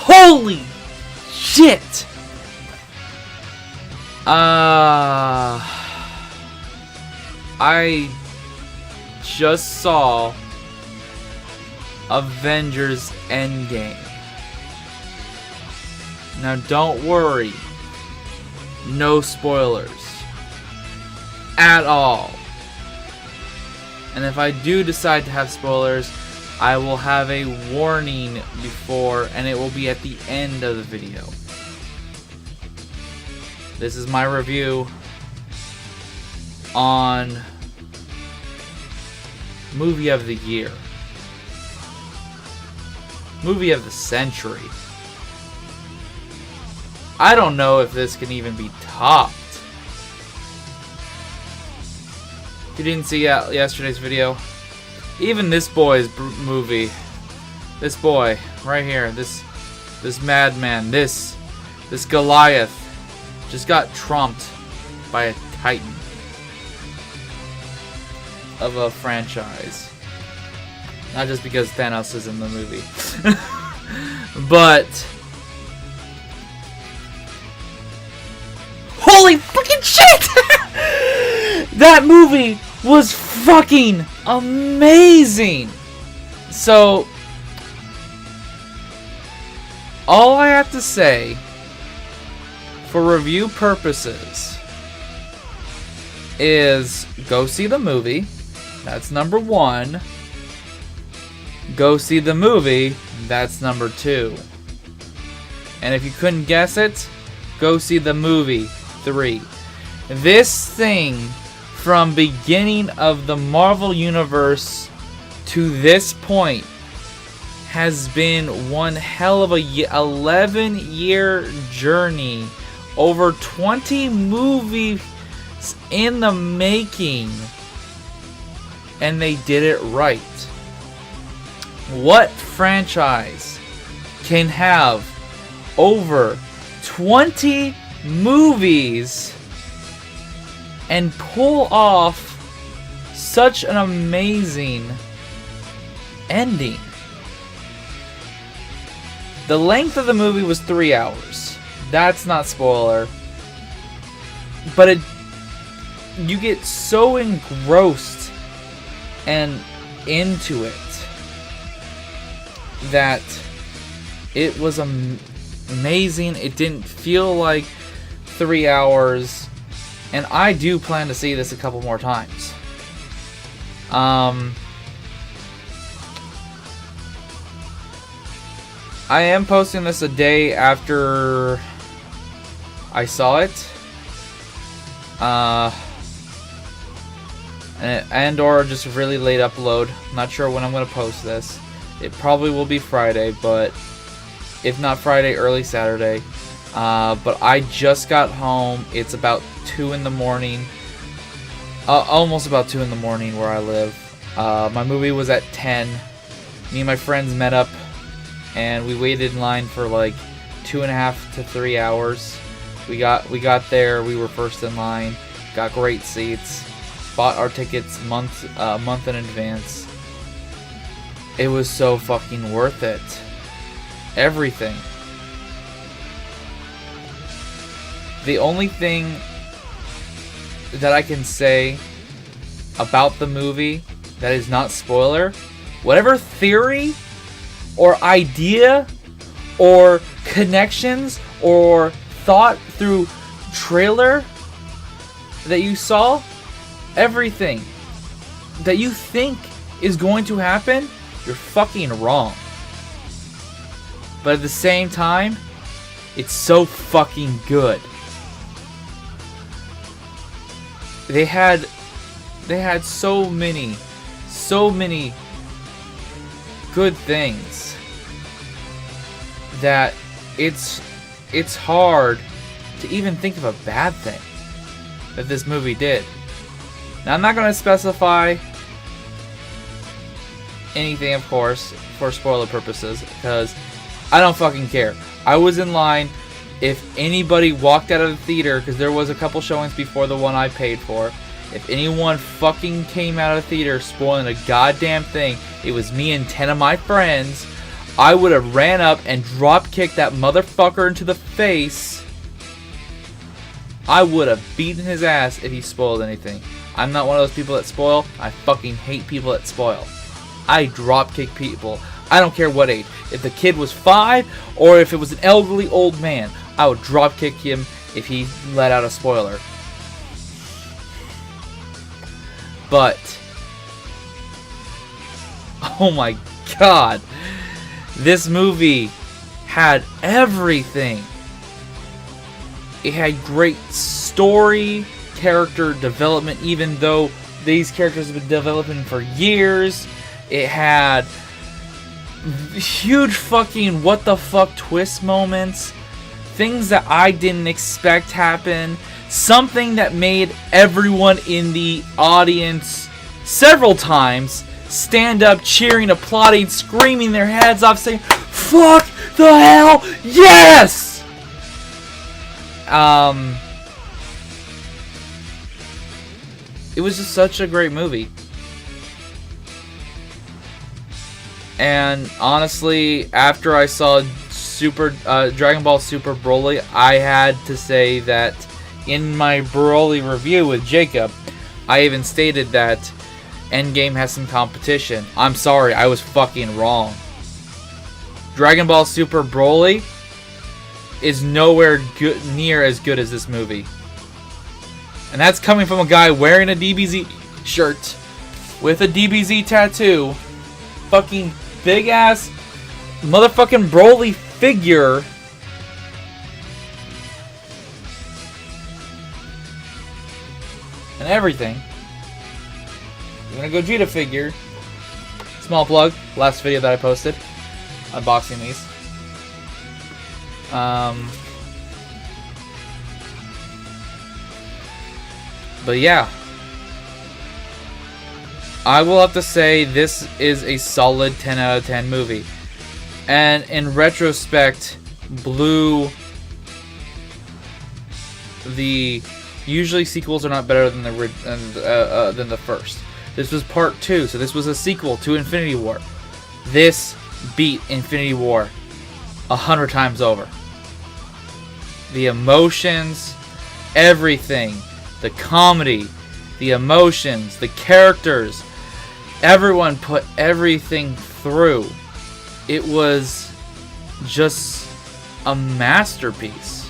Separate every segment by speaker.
Speaker 1: Holy shit! I just saw Avengers Endgame. Now don't worry, no spoilers at all. And if I do decide to have spoilers, I will have a warning before, and it will be at the end of the video. This is my review on movie of the year. Movie of the century. I don't know if this can even be topped. If you didn't see yesterday's video, even this boy's movie, this boy right here, this madman, this Goliath, just got trumped by a titan of a franchise. Not just because Thanos is in the movie, but holy fucking shit! That movie was fucking amazing. So all I have to say for review purposes is go see the movie. That's number 1. Go see the movie. That's number 2. And if you couldn't guess it, go see the movie 3. This thing, from beginning of the Marvel Universe to this point, has been one hell of a 11-year journey. Over 20 movies in the making. And they did it right. What franchise can have over 20 movies and pull off such an amazing ending? The length of the movie was 3 hours. That's not spoiler. But you get so engrossed and into it that it was amazing. It didn't feel like 3 hours. And I do plan to see this a couple more times. I am posting this a day after I saw it. And or just a really late upload. Not sure when I'm going to post this. It probably will be Friday, but if not Friday, early Saturday. But I just got home. It's about 2 in the morning. Almost about 2 in the morning where I live. My movie was at 10. Me and my friends met up, and we waited in line for like 2.5 to 3 hours. We got there. We were first in line. Got great seats. Bought our tickets a month in advance. It was so fucking worth it. Everything. The only thing that I can say about the movie that is not spoiler, whatever theory or idea or connections or thought through trailer that you saw, everything that you think is going to happen, you're fucking wrong. But at the same time, it's so fucking good. They had so many good things that it's hard to even think of a bad thing that this movie did. Now, I'm not going to specify anything, of course, for spoiler purposes, because I don't fucking care. I was in line. If anybody walked out of the theater, because there was a couple showings before the one I paid for, if anyone fucking came out of the theater spoiling a goddamn thing, it was me and 10 of my friends. I would have ran up and drop kicked that motherfucker into the face. I would have beaten his ass if he spoiled anything. I'm not one of those people that spoil. I fucking hate people that spoil. I drop kick people. I don't care what age. If the kid was 5 or if it was an elderly old man, I would drop kick him if he let out a spoiler. But, oh my god, this movie had everything. It had great story, character development, even though these characters have been developing for years. It had huge fucking what the fuck twist moments, things that I didn't expect happen, something that made everyone in the audience several times stand up, cheering, applauding, screaming their heads off, saying, "Fuck the hell, yes!" It was just such a great movie. And honestly, after I saw Dragon Ball Super Broly, I had to say that in my Broly review with Jacob, I even stated that Endgame has some competition. I'm sorry, I was fucking wrong. Dragon Ball Super Broly is nowhere near as good as this movie. And that's coming from a guy wearing a DBZ shirt with a DBZ tattoo, fucking big ass motherfucking Broly figure, and everything. Even a Gogeta figure. Small plug, last video that I posted, unboxing these. But yeah, I will have to say this is a solid 10 out of 10 movie. And in retrospect, blew the... Usually sequels are not better than the first. This was part 2, so this was a sequel to Infinity War. This beat Infinity War 100 times over. The emotions, everything, the comedy, the emotions, the characters, everyone put everything through. It was just a masterpiece.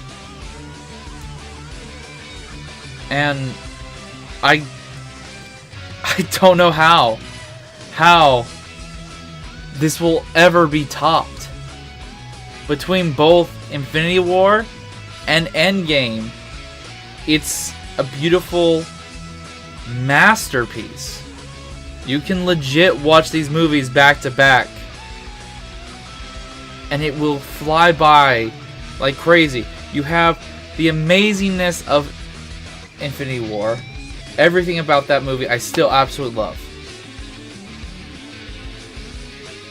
Speaker 1: And I don't know how this will ever be topped. Between both Infinity War and Endgame, it's a beautiful masterpiece. You can legit watch these movies back to back, and it will fly by like crazy. You have the amazingness of Infinity War. Everything about that movie I still absolutely love.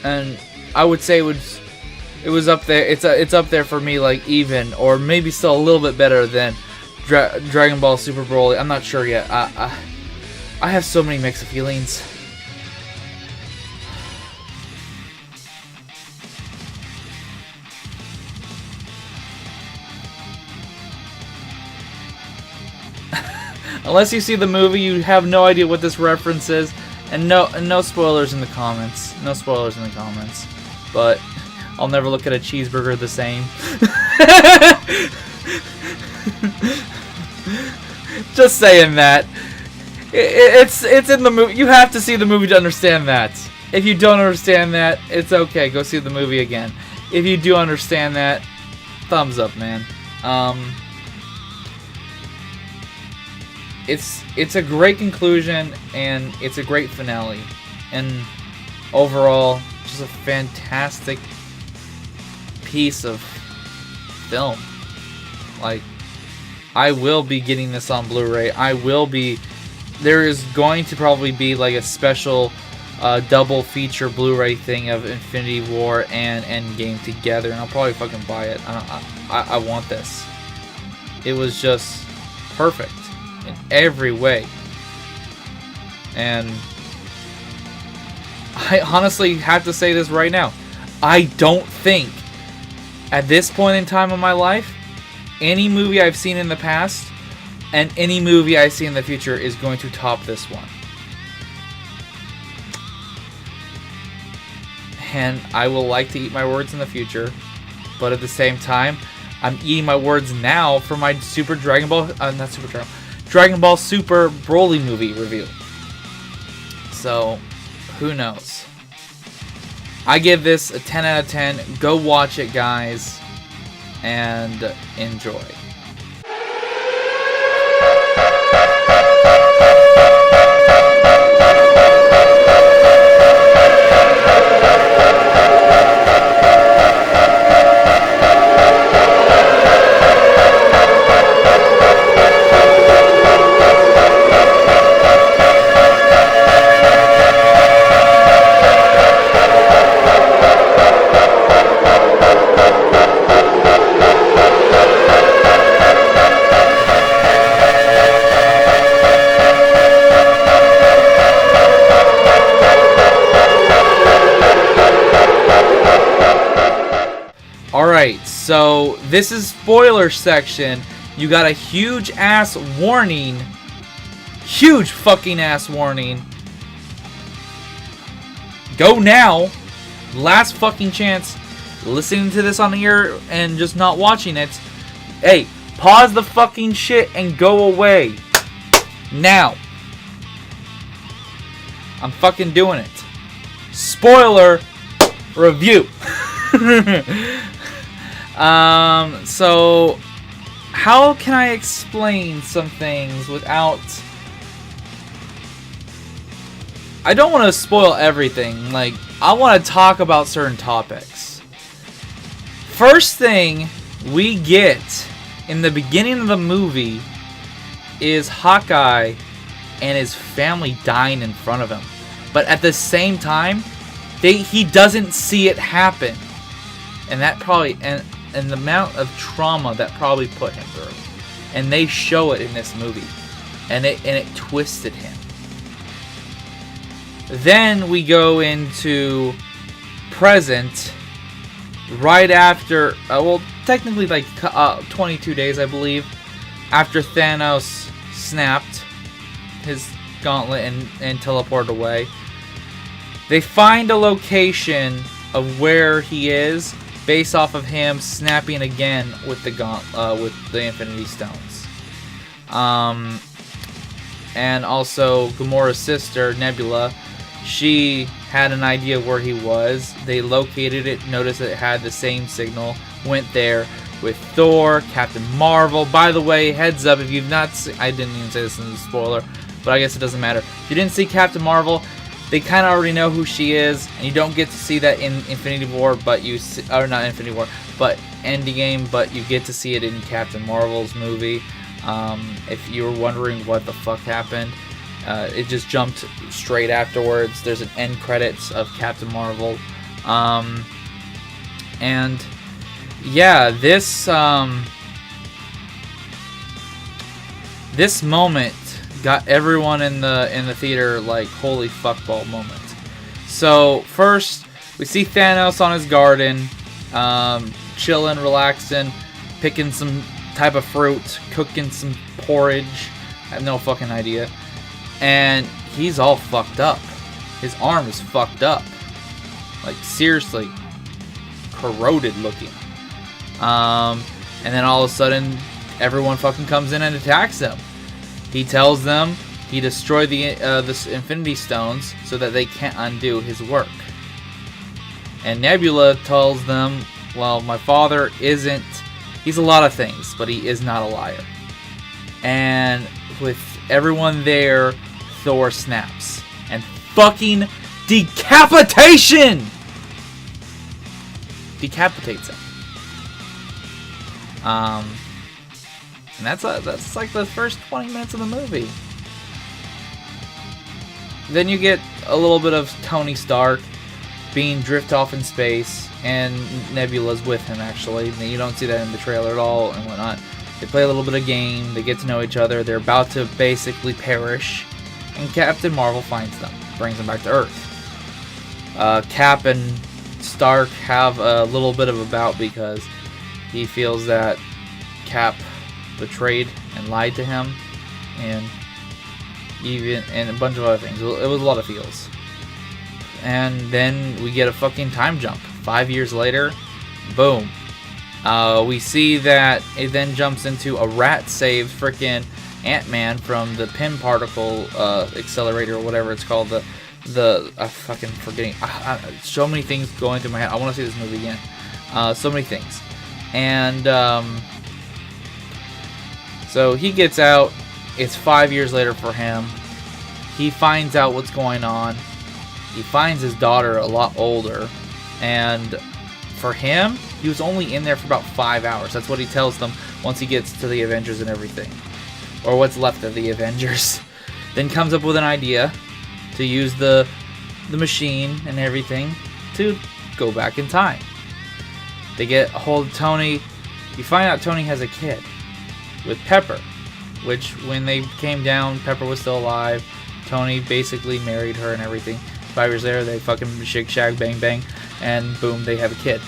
Speaker 1: And I would say it was up there. It's up there for me, like even or maybe still a little bit better than Dragon Ball Super Broly. I'm not sure yet. I have so many mixed feelings. Unless you see the movie, you have no idea what this reference is, and no spoilers in the comments. No spoilers in the comments. But I'll never look at a cheeseburger the same. Just saying that. It's in the movie. You have to see the movie to understand that. If you don't understand that, it's okay. Go see the movie again. If you do understand that, thumbs up, man. It's a great conclusion, and it's a great finale, and overall just a fantastic piece of film. Like, I will be getting this on Blu-ray. There is going to probably be like a special double feature Blu-ray thing of Infinity War and Endgame together, and I'll probably fucking buy it. I want this. It was just perfect in every way. And I honestly have to say this right now. I don't think, at this point in time of my life, any movie I've seen in the past and any movie I see in the future is going to top this one. And I will like to eat my words in the future, but at the same time, I'm eating my words now for my Super Dragon Ball, Dragon Ball Super Broly movie review. So, who knows? I give this a 10 out of 10. Go watch it, guys, and enjoy. Alright, so this is spoiler section. You got a huge ass warning. Huge fucking ass warning. Go now. Last fucking chance. Listening to this on here and just not watching it. Hey, pause the fucking shit and go away. Now. I'm fucking doing it. Spoiler review. So how can I explain some things without... I don't want to spoil everything. Like, I want to talk about certain topics. First thing we get in the beginning of the movie is Hawkeye and his family dying in front of him. But at the same time, he doesn't see it happen. And that probably... And the amount of trauma that probably put him through. And they show it in this movie. And it twisted him. Then we go into present, right after, well, technically like 22 days, I believe, after Thanos snapped his gauntlet and teleported away. They find a location of where he is, based off of him snapping again with the Infinity Stones. And also Gamora's sister, Nebula, she had an idea where he was. They located it, noticed that it had the same signal, went there with Thor, Captain Marvel. By the way, heads up, if you've not seen, I didn't even say this in the spoiler, but I guess it doesn't matter. If you didn't see Captain Marvel, they kind of already know who she is, and you don't get to see that in Infinity War, but you see, or not Infinity War, but Endgame, but you get to see it in Captain Marvel's movie. If you were wondering what the fuck happened, it just jumped straight afterwards. There's an end credits of Captain Marvel, and yeah, this moment got everyone in the theater like holy fuckball moment. So first we see Thanos on his garden, chilling, relaxing, picking some type of fruit, cooking some porridge. I have no fucking idea. And he's all fucked up. His arm is fucked up. Like seriously corroded looking. And then all of a sudden everyone fucking comes in and attacks him. He tells them he destroyed this Infinity Stones so that they can't undo his work. And Nebula tells them, well, my father isn't... He's a lot of things, but he is not a liar. And with everyone there, Thor snaps. And fucking decapitation! Decapitates him. And that's like the first 20 minutes of the movie. Then you get a little bit of Tony Stark being drifted off in space, and Nebula's with him actually. You don't see that in the trailer at all and whatnot. They play a little bit of game, they get to know each other, they're about to basically perish, and Captain Marvel finds them, brings them back to Earth. Cap and Stark have a little bit of a bout because he feels that Cap betrayed and lied to him, and a bunch of other things. It was a lot of feels. And then we get a fucking time jump. 5 years later, boom. We see that it then jumps into a rat saves frickin' Ant-Man from the pin particle accelerator or whatever it's called. I'm fucking forgetting. So many things going through my head. I want to see this movie again. So many things. And so he gets out. It's 5 years later for him. He finds out what's going on. He finds his daughter a lot older. And for him, he was only in there for about 5 hours. That's what he tells them once he gets to the Avengers and everything. Or what's left of the Avengers. Then comes up with an idea to use the machine and everything to go back in time. They get a hold of Tony. You find out Tony has a kid with Pepper, which when they came down, Pepper was still alive. Tony basically married her and everything. 5 years later, they fucking shake, shag, bang, bang, and boom, they have a kid.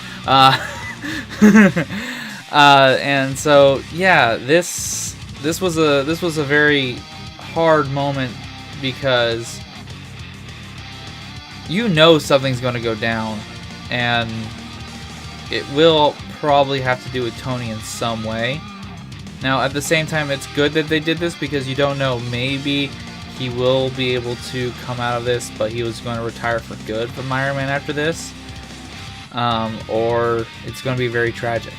Speaker 1: And so yeah, this was a very hard moment because you know something's going to go down, and it will probably have to do with Tony in some way. Now, at the same time, it's good that they did this because you don't know. Maybe he will be able to come out of this, but he was going to retire for good from Iron Man after this. Or it's going to be very tragic.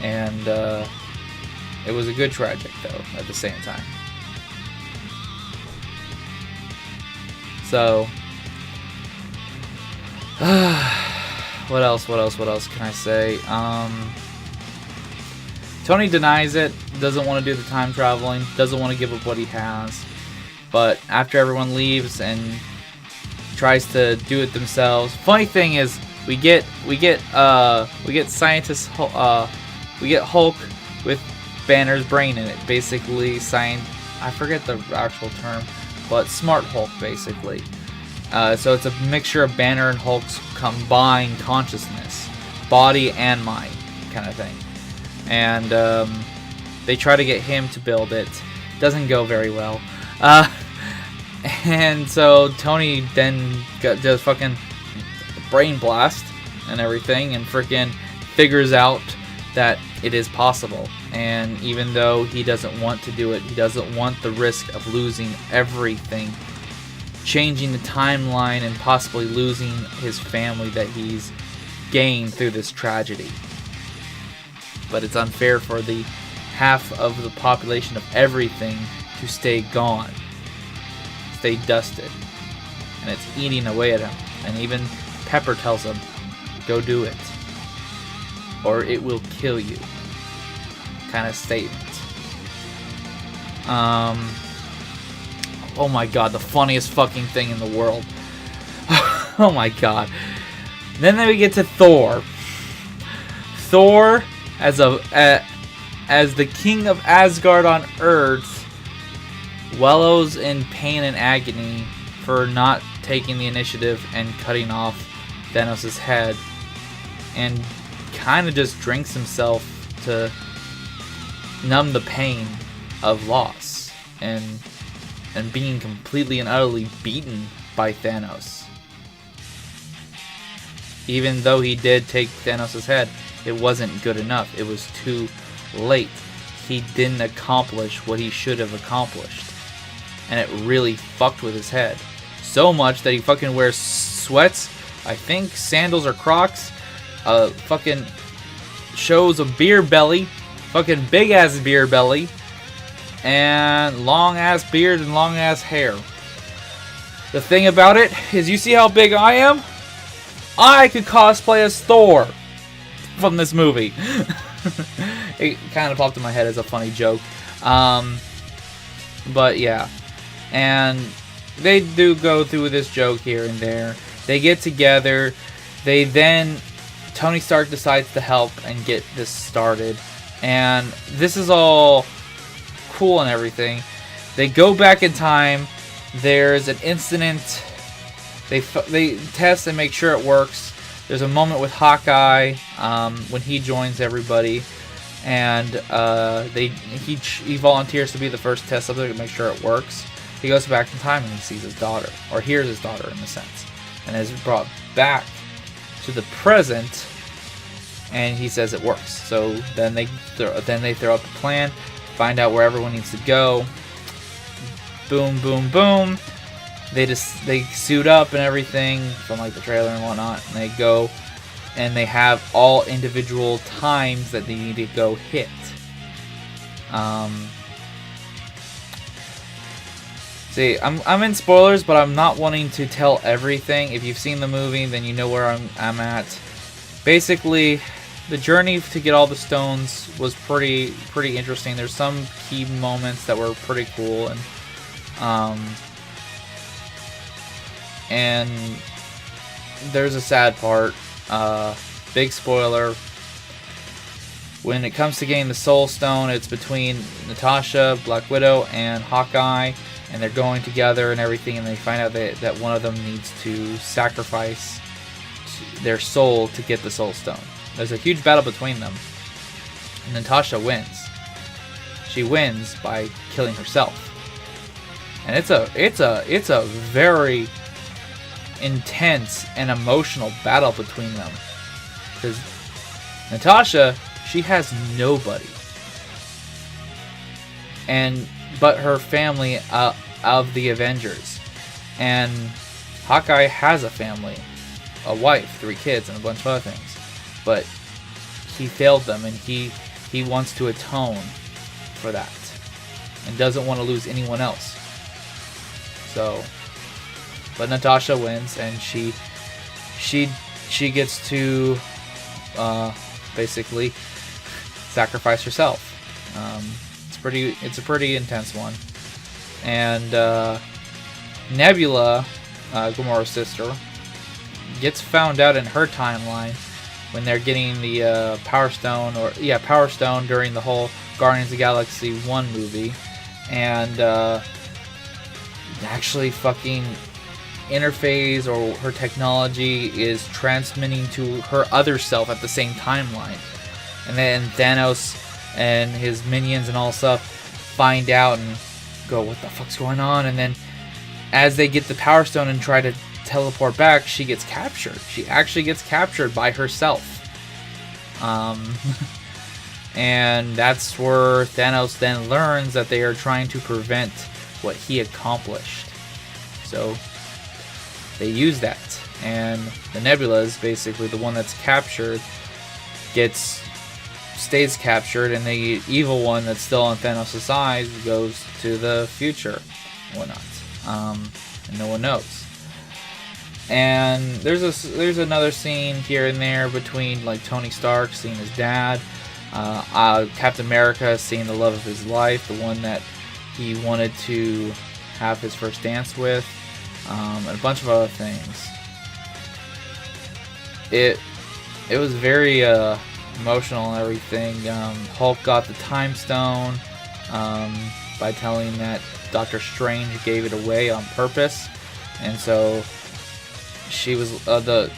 Speaker 1: And it was a good tragic, though, at the same time. So, what else can I say? Tony denies it, doesn't want to do the time traveling, doesn't want to give up what he has. But after everyone leaves and tries to do it themselves, funny thing is we get scientists, we get Hulk with Banner's brain in it, basically I forget the actual term, but smart Hulk basically. So it's a mixture of Banner and Hulk's combined consciousness, body and mind, kind of thing. And they try to get him to build it. Doesn't go very well. And so Tony then does fucking brain blast and everything, and freaking figures out that it is possible. And even though he doesn't want to do it, he doesn't want the risk of losing everything, changing the timeline, and possibly losing his family that he's gained through this tragedy. But it's unfair for the half of the population of everything to stay gone, stay dusted, and it's eating away at him. And even Pepper tells him, go do it, or it will kill you, kind of statement. Oh my god, the funniest fucking thing in the world. Oh my god. Then we get to Thor. Thor, as the king of Asgard on Earth, wallows in pain and agony for not taking the initiative and cutting off Thanos' head, and kind of just drinks himself to numb the pain of loss and being completely and utterly beaten by Thanos. Even though he did take Thanos' head, it wasn't good enough. It was too late. He didn't accomplish what he should have accomplished. And it really fucked with his head. So much that he fucking wears sweats, I think sandals or Crocs, fucking shows a beer belly, fucking big ass beer belly, and long ass beard and long ass hair. The thing about it is, you see how big I am? I could cosplay as Thor from this movie. It kind of popped in my head as a funny joke. But yeah. And they do go through this joke here and there. They get together. Tony Stark decides to help and get this started. And this is all cool and everything. They go back in time. There's an incident. They test and make sure it works. there's a moment with Hawkeye when he joins everybody, and he volunteers to be the first test subject to make sure it works. He goes back in time and he sees his daughter, or hears his daughter in a sense, and is brought back to the present, and he says it works. So then they throw out the plan, find out where everyone needs to go. Boom, boom, boom. They suit up and everything from like the trailer and whatnot, and they go and they have all individual times that they need to go hit. See, I'm in spoilers, but I'm not wanting to tell everything. If you've seen the movie, then you know where I'm at. Basically, the journey to get all the stones was pretty interesting. There's some key moments that were pretty cool, and there's a sad part. Big spoiler. When it comes to getting the Soul Stone, it's between Natasha, Black Widow, and Hawkeye, and they're going together and everything, and they find out that one of them needs to sacrifice their soul to get the Soul Stone. There's a huge battle between them, and Natasha wins. She wins by killing herself, and it's a very intense and emotional battle between them, because Natasha, she has nobody, but her family of the Avengers, and Hawkeye has a family, a wife, 3 kids, and a bunch of other things, but he failed them, and he wants to atone for that, and doesn't want to lose anyone else. So, but Natasha wins, and she gets to basically sacrifice herself. It's a pretty intense one. And Nebula, Gamora's sister, gets found out in her timeline when they're getting the Power Stone during the whole Guardians of the Galaxy 1 movie, and actually fucking interface, or her technology is transmitting to her other self at the same timeline. And then Thanos and his minions and all stuff find out and go, what the fuck's going on? And then as they get the Power Stone and try to teleport back, she gets captured. She actually gets captured by herself. And that's where Thanos then learns that they are trying to prevent what he accomplished. So they use that, and the Nebula is basically the one that's captured, stays captured, and the evil one that's still on Thanos' side goes to the future and whatnot. And no one knows. And there's another scene here and there between like Tony Stark seeing his dad, Captain America seeing the love of his life, the one that he wanted to have his first dance with, and a bunch of other things. It was very emotional and everything. Hulk got the Time Stone by telling that Doctor Strange gave it away on purpose, and so she was the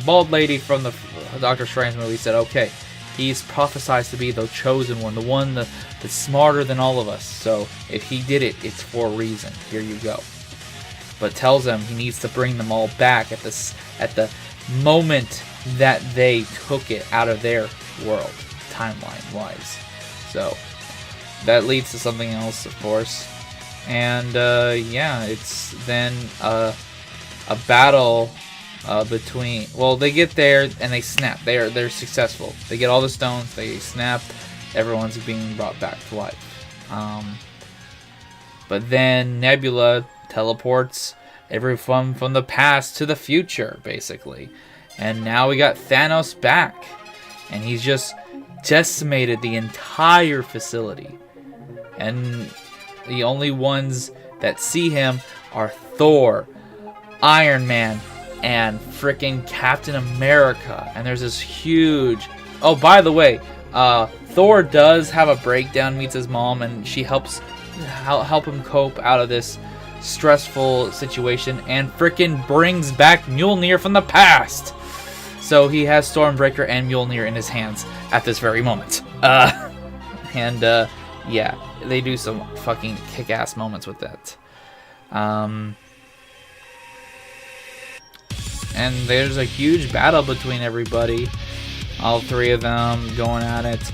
Speaker 1: bald lady from the Doctor Strange movie said, okay, he's prophesized to be the chosen one, the one that's smarter than all of us, so if he did it, it's for a reason. Here you go. But tells him he needs to bring them all back at the moment that they took it out of their world, timeline wise. So that leads to something else, of course. And it's then a battle between. Well, they get there and they snap. They're successful. They get all the stones. They snap. Everyone's being brought back to life. But then Nebula teleports everyone from the past to the future, basically. And now we got Thanos back, and he's just decimated the entire facility. And the only ones that see him are Thor, Iron Man, and frickin' Captain America. And there's this huge... Oh, by the way, Thor does have a breakdown, meets his mom, and she helps help him cope out of this stressful situation and freaking brings back Mjolnir from the past. So he has Stormbreaker and Mjolnir in his hands at this very moment. Yeah, they do some fucking kick-ass moments with that. And there's a huge battle between everybody. All three of them going at it.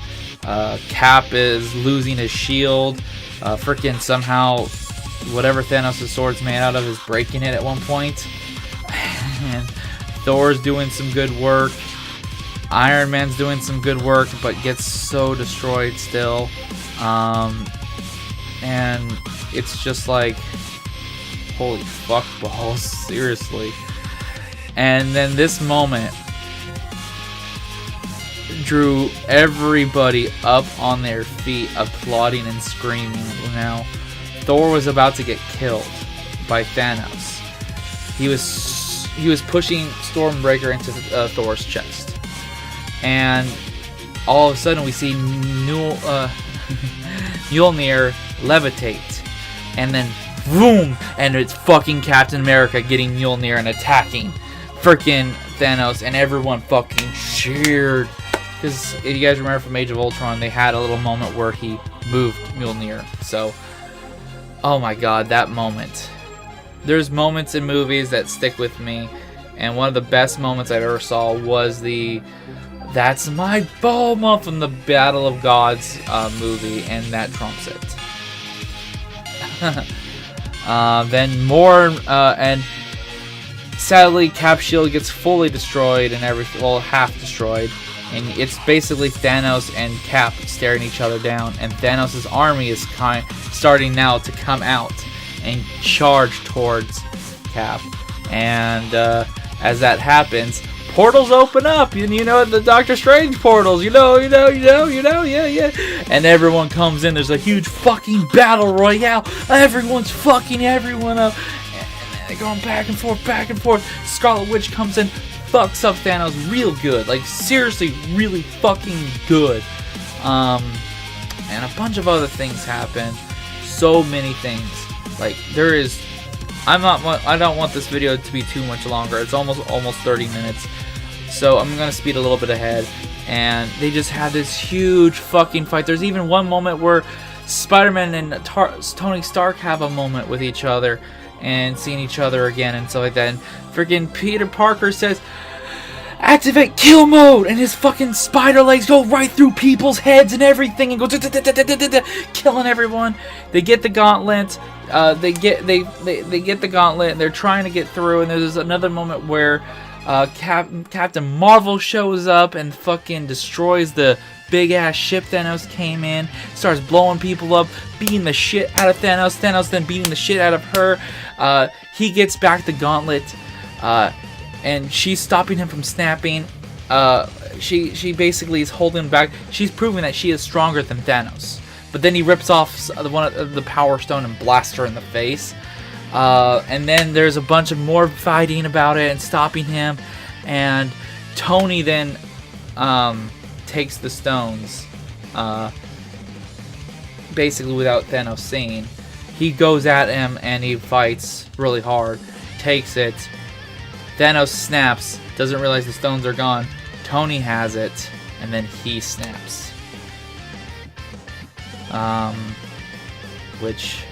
Speaker 1: Cap is losing his shield. Freaking somehow, whatever Thanos' sword's made out of is breaking it at one point. And Thor's doing some good work. Iron Man's doing some good work, but gets so destroyed still. And it's just like, holy fuck balls, seriously. And then this moment drew everybody up on their feet, applauding and screaming. Now, Thor was about to get killed by Thanos. He was pushing Stormbreaker into Thor's chest, and all of a sudden we see Mjolnir levitate, and then boom, and it's fucking Captain America getting Mjolnir and attacking freaking Thanos, and everyone fucking cheered. Because if you guys remember from Age of Ultron, they had a little moment where he moved Mjolnir. So, oh my god, that moment. There's moments in movies that stick with me, and one of the best moments I've ever saw was the "That's my Bulma" from the Battle of Gods movie, and that trumps it. Then more, and sadly, Cap's shield gets fully destroyed and everything, well, half destroyed. And it's basically Thanos and Cap staring each other down, and Thanos' army is starting now to come out and charge towards Cap. And as that happens, portals open up, and you know, the Doctor Strange portals, yeah. And everyone comes in. There's a huge fucking battle royale. Everyone's fucking everyone up, and they're going back and forth. Scarlet Witch comes in, fucks up Thanos real good, like seriously really fucking good. And a bunch of other things happen. So many things. Like there is, I don't want this video to be too much longer. It's almost 30 minutes. So I'm gonna speed a little bit ahead. And they just had this huge fucking fight. There's even one moment where Spider-Man and Tony Stark have a moment with each other and seeing each other again and stuff like that. And freaking Peter Parker says, "Activate kill mode," and his fucking spider legs go right through people's heads and everything, and goes killing everyone. They get the gauntlet. They get the gauntlet, and they're trying to get through. And there's another moment where Captain Marvel shows up and fucking destroys the big ass ship Thanos came in, starts blowing people up, beating the shit out of Thanos. Thanos then beating the shit out of her. He gets back the gauntlet, and she's stopping him from snapping. She basically is holding him back. She's proving that she is stronger than Thanos. But then he rips off one of the Power Stone and blasts her in the face. And then there's a bunch of more fighting about it and stopping him. And Tony then takes the stones, basically without Thanos seeing. He goes at him and he fights really hard, takes it. Thanos snaps, doesn't realize the stones are gone. Tony has it, and then he snaps. Which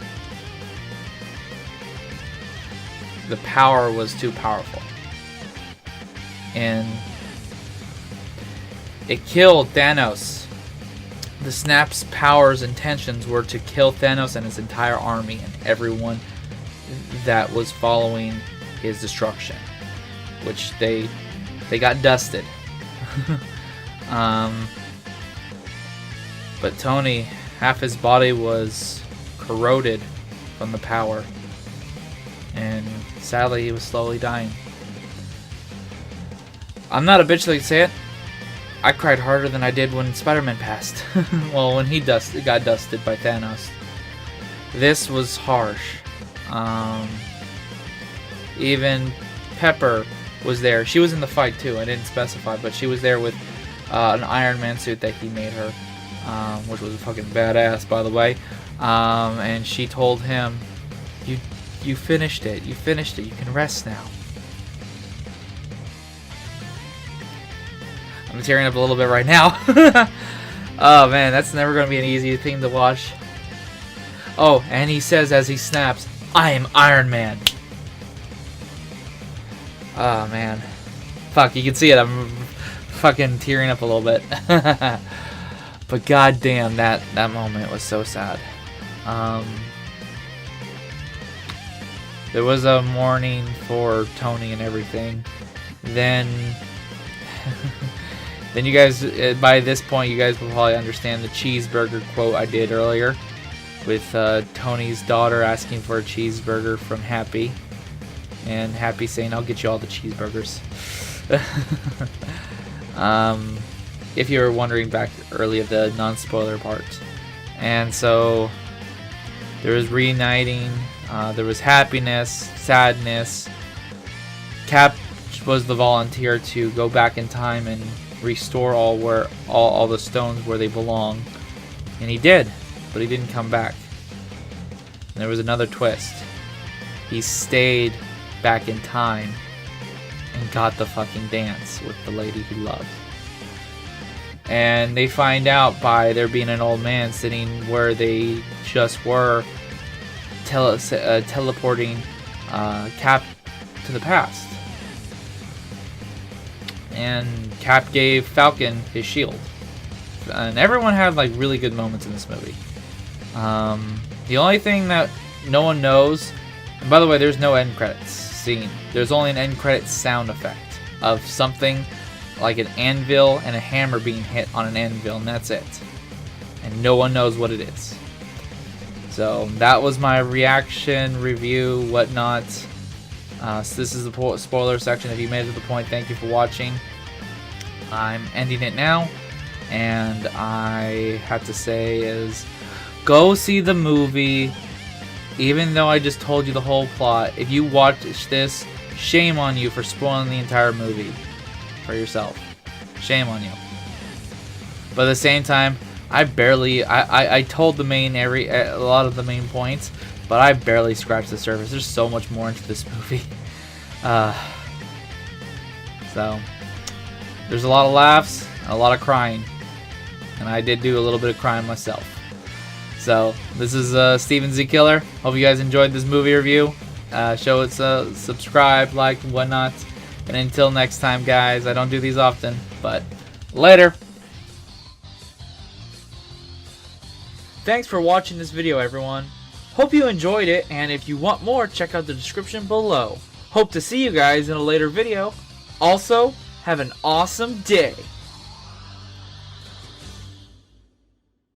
Speaker 1: the power was too powerful, and it killed Thanos. The snap's powers intentions were to kill Thanos and his entire army and everyone that was following his destruction, which they got dusted. But Tony, half his body was corroded from the power, and sadly he was slowly dying. I'm not a bitch like to say it. I cried harder than I did when Spider-Man passed. Well, when he got dusted by Thanos. This was harsh. Even Pepper was there. She was in the fight too. I didn't specify, but she was there with an Iron Man suit that he made her, which was fucking badass, by the way. And she told him, You finished it. You finished it. You can rest now. I'm tearing up a little bit right now. Oh man, that's never going to be an easy thing to watch. Oh, and he says as he snaps, I am Iron Man. Oh man. Fuck, you can see it. I'm fucking tearing up a little bit. But goddamn, that moment was so sad. There was a mourning for Tony and everything. Then you guys, by this point, you guys will probably understand the cheeseburger quote I did earlier, with Tony's daughter asking for a cheeseburger from Happy, and Happy saying, "I'll get you all the cheeseburgers." If you were wondering back early at the non-spoiler part. And so there was reuniting, there was happiness, sadness. Cap was the volunteer to go back in time and restore all the stones where they belong, and he did, but he didn't come back. And there was another twist. He stayed back in time and got the fucking dance with the lady he loved. And they find out by there being an old man sitting where they just were, teleporting Cap to the past. And Cap gave Falcon his shield. And everyone had like really good moments in this movie. The only thing that no one knows, and by the way, there's no end credits scene. There's only an end credits sound effect of something like an anvil and a hammer being hit on an anvil, and that's it. And no one knows what it is. So that was my reaction, review, whatnot. So this is the spoiler section. If you made it to the point, thank you for watching. I'm ending it now, and I have to say is, go see the movie. Even though I just told you the whole plot, if you watch this, shame on you for spoiling the entire movie for yourself. Shame on you. But at the same time, I told a lot of the main points, but I barely scratched the surface. There's so much more into this movie. So there's a lot of laughs and a lot of crying, and I did do a little bit of crying myself. So this is Steven Z Killer. Hope you guys enjoyed this movie review. Show it, subscribe, like, and whatnot. And until next time, guys, I don't do these often, but later. Thanks for watching this video, everyone. Hope you enjoyed it, and if you want more, check out the description below. Hope to see you guys in a later video. Also, have an awesome day.